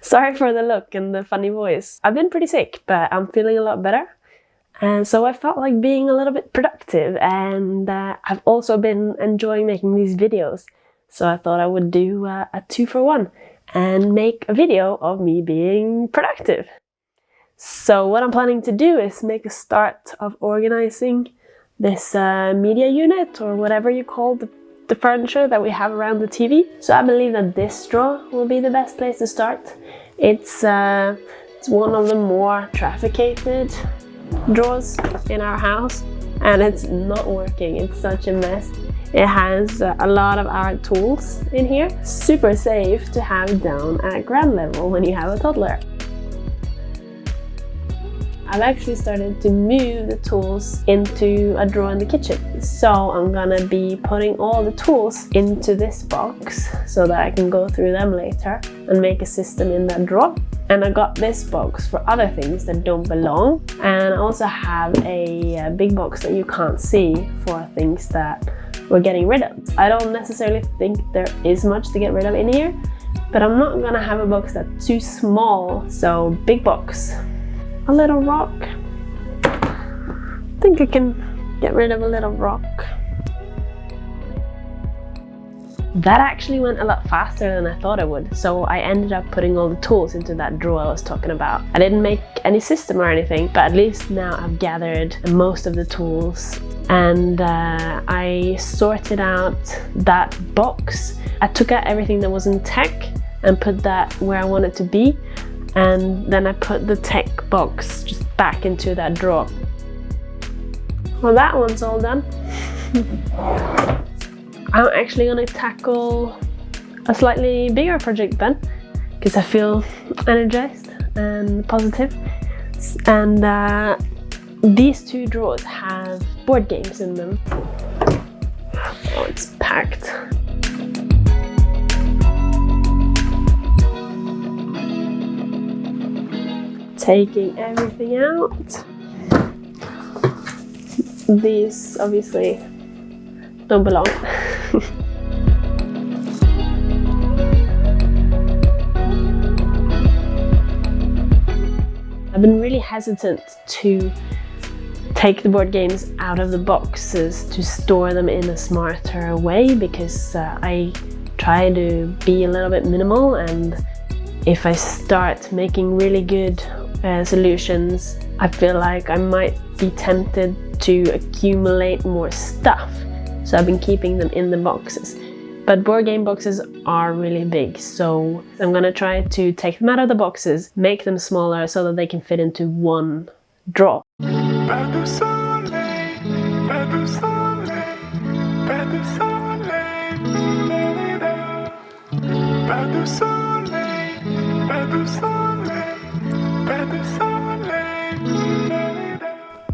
Sorry for the look and the funny voice. I've been pretty sick, but I'm feeling a lot better. And so I felt like being a little bit productive, and I've also been enjoying making these videos. So I thought I would do a 2-for-1 and make a video of me being productive. So what I'm planning to do is make a start of organizing this media unit, or whatever you call the furniture that we have around the TV. So I believe that this drawer will be the best place to start. It's one of the more trafficated drawers in our house, and it's not working. It's such a mess. It has a lot of our tools in here. Super safe to have down at ground level when you have a toddler. I've actually started to move the tools into a drawer in the kitchen. So I'm gonna be putting all the tools into this box so that I can go through them later and make a system in that drawer. And I got this box for other things that don't belong. And I also have a big box that you can't see for things that we're getting rid of. I don't necessarily think there is much to get rid of in here, but I'm not gonna have a box that's too small, so big box. A little rock. I think I can get rid of a little rock. That actually went a lot faster than I thought it would, so I ended up putting all the tools into that drawer I was talking about. I didn't make any system or anything, but at least now I've gathered most of the tools, and I sorted out that box. I took out everything that was in tech and put that where I want it to be, and then I put the tech box just back into that drawer. Well, that one's all done. I'm actually going to tackle a slightly bigger project then, because I feel energized and positive. And these two drawers have board games in them. Oh, it's packed. Taking everything out. These obviously don't belong. I've been really hesitant to take the board games out of the boxes to store them in a smarter way, because I try to be a little bit minimal, and if I start making really good solutions, I feel like I might be tempted to accumulate more stuff. So I've been keeping them in the boxes. But board game boxes are really big, so I'm gonna try to take them out of the boxes, make them smaller so that they can fit into one drawer.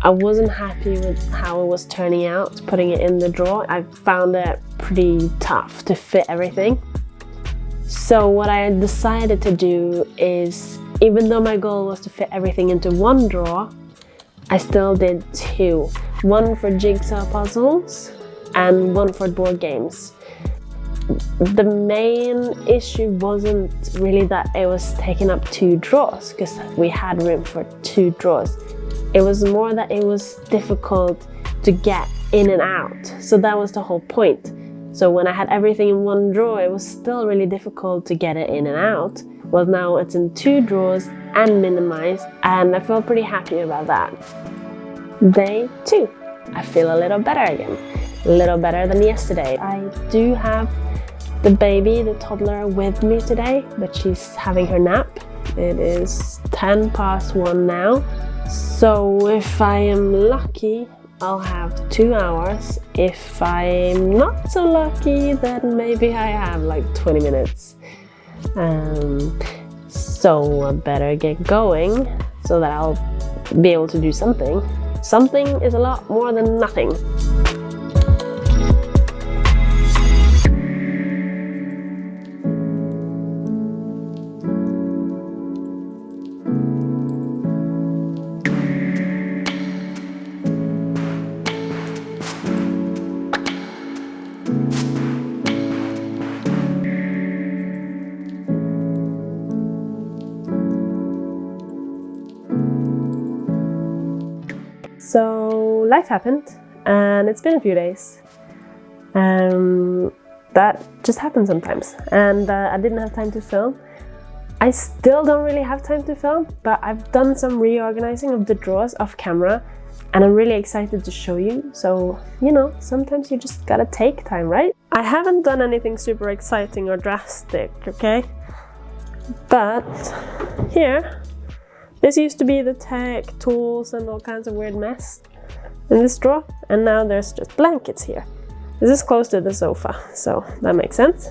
I wasn't happy with how it was turning out, putting it in the drawer. I found it pretty tough to fit everything. So what I decided to do is, even though my goal was to fit everything into one drawer, I still did two. One for jigsaw puzzles and one for board games. The main issue wasn't really that it was taking up two drawers, because we had room for two drawers. It was more that it was difficult to get in and out. So that was the whole point. So when I had everything in one drawer, it was still really difficult to get it in and out. Well, now it's in two drawers and minimized, and I feel pretty happy about that. Day 2. I feel a little better again. A little better than yesterday. I do have the baby, the toddler, with me today, but she's having her nap. It is 1:10 now. So if I am lucky, I'll have 2 hours. If I'm not so lucky, then maybe I have like 20 minutes. So I better get going so that I'll be able to do something. Something is a lot more than nothing. So life happened and it's been a few days. That just happens sometimes, and I didn't have time to film. I still don't really have time to film, but I've done some reorganizing of the drawers off camera and I'm really excited to show you. So, you know, sometimes you just gotta take time, right? I haven't done anything super exciting or drastic, okay? But here, this used to be the tech, tools and all kinds of weird mess in this drawer, and now there's just blankets here. This is close to the sofa, so that makes sense.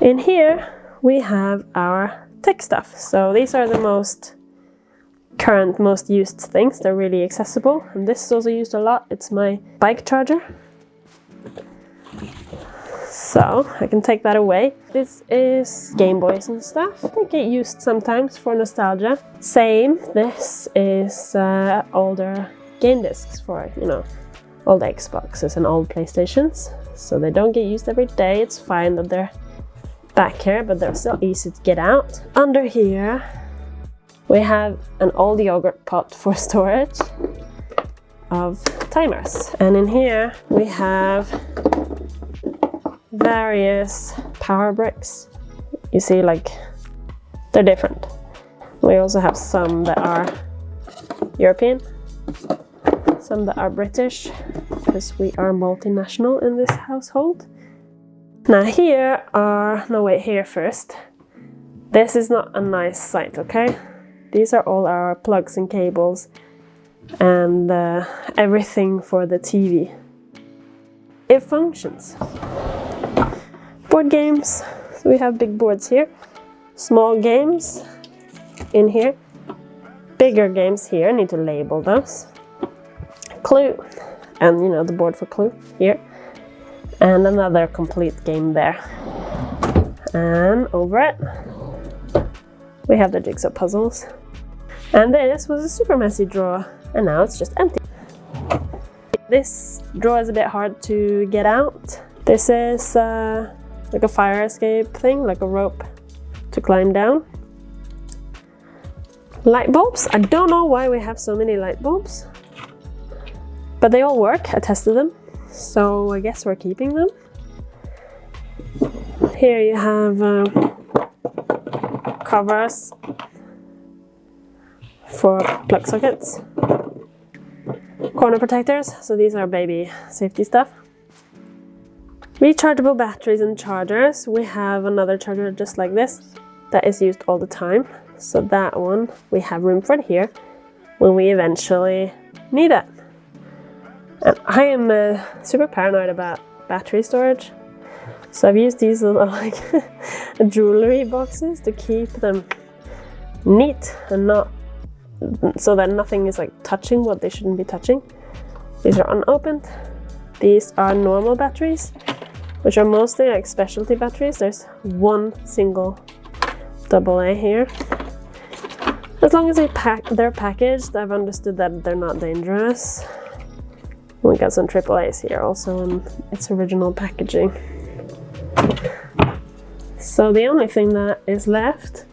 In here we have our tech stuff. So these are the most current, most used things. They're really accessible, and this is also used a lot. It's my bike charger. So I can take that away. This is Game Boys and stuff. They get used sometimes for nostalgia. Same, this is older game discs for, you know, old Xboxes and old PlayStations. So they don't get used every day. It's fine that they're back here, but they're still easy to get out. Under here we have an old yogurt pot for storage of timers. And in here we have various power bricks. You see, like, they're different. We also have some that are European, some that are British, because we are multinational in this household. Now here are, no wait, here first. This is not a nice sight, okay? These are all our plugs and cables and everything for the TV. It functions. Board games, so we have big boards here. Small games in here. Bigger games here, I need to label those. Clue, and you know, the board for Clue here. And another complete game there. And over it, we have the jigsaw puzzles. And this was a super messy drawer, and now it's just empty. This drawer is a bit hard to get out. This is like a fire escape thing, like a rope to climb down. Light bulbs. I don't know why we have so many light bulbs, but they all work. I tested them, so I guess we're keeping them. Here you have covers for plug sockets, corner protectors, so these are baby safety stuff. Rechargeable batteries and chargers. We have another charger just like this that is used all the time, so that one we have room for it here when we eventually need it. And I am super paranoid about battery storage, so I've used these little like jewelry boxes to keep them neat and not so that nothing is like touching what they shouldn't be touching. These are unopened. These are normal batteries, which are mostly like specialty batteries. There's one single AA here. As long as they're packaged, I've understood that they're not dangerous. We got some AAAs here also in its original packaging. So the only thing that is left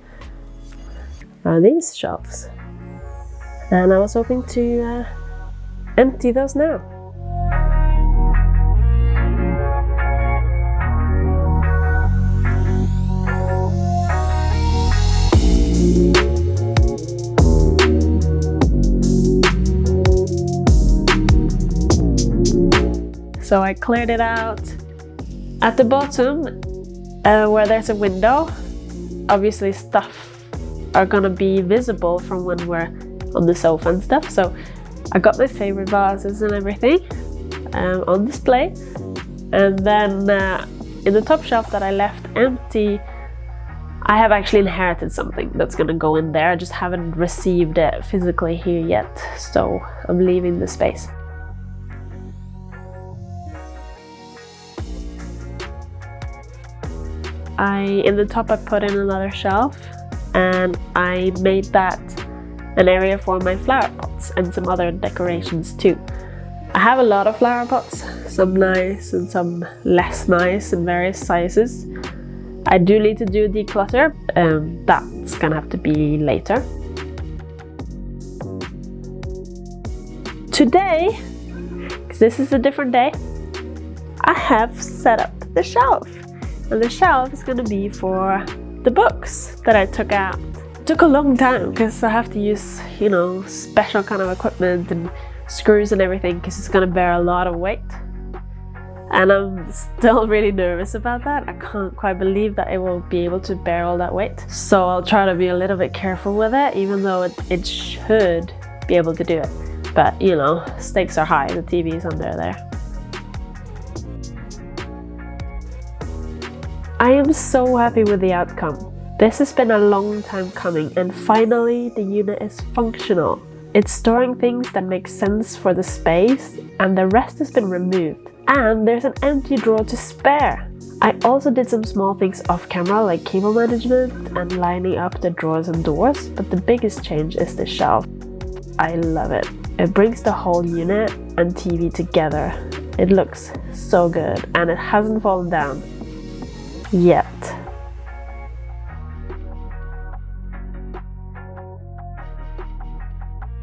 are these shelves. And I was hoping to empty those now. So I cleared it out. At the bottom, where there's a window, obviously stuff are gonna be visible from when we're on the sofa and stuff. So I got my favorite vases and everything on display. And then in the top shelf that I left empty, I have actually inherited something that's gonna go in there. I just haven't received it physically here yet, so I'm leaving the space. In the top I put in another shelf, and I made that an area for my flower pots and some other decorations too. I have a lot of flower pots, some nice and some less nice in various sizes. I do need to do a declutter, that's gonna have to be later. Today, because this is a different day, I have set up the shelf. And the shelf is gonna be for the books that I took out. It took a long time because I have to use, you know, special kind of equipment and screws and everything because it's gonna bear a lot of weight. And I'm still really nervous about that. I can't quite believe that it will be able to bear all that weight. So I'll try to be a little bit careful with it, even though it should be able to do it. But you know, stakes are high, the TV is under there. I am so happy with the outcome. This has been a long time coming, and finally the unit is functional. It's storing things that make sense for the space, and the rest has been removed. And there's an empty drawer to spare. I also did some small things off camera, like cable management and lining up the drawers and doors, but the biggest change is the shelf. I love it. It brings the whole unit and TV together. It looks so good, and it hasn't fallen down yet.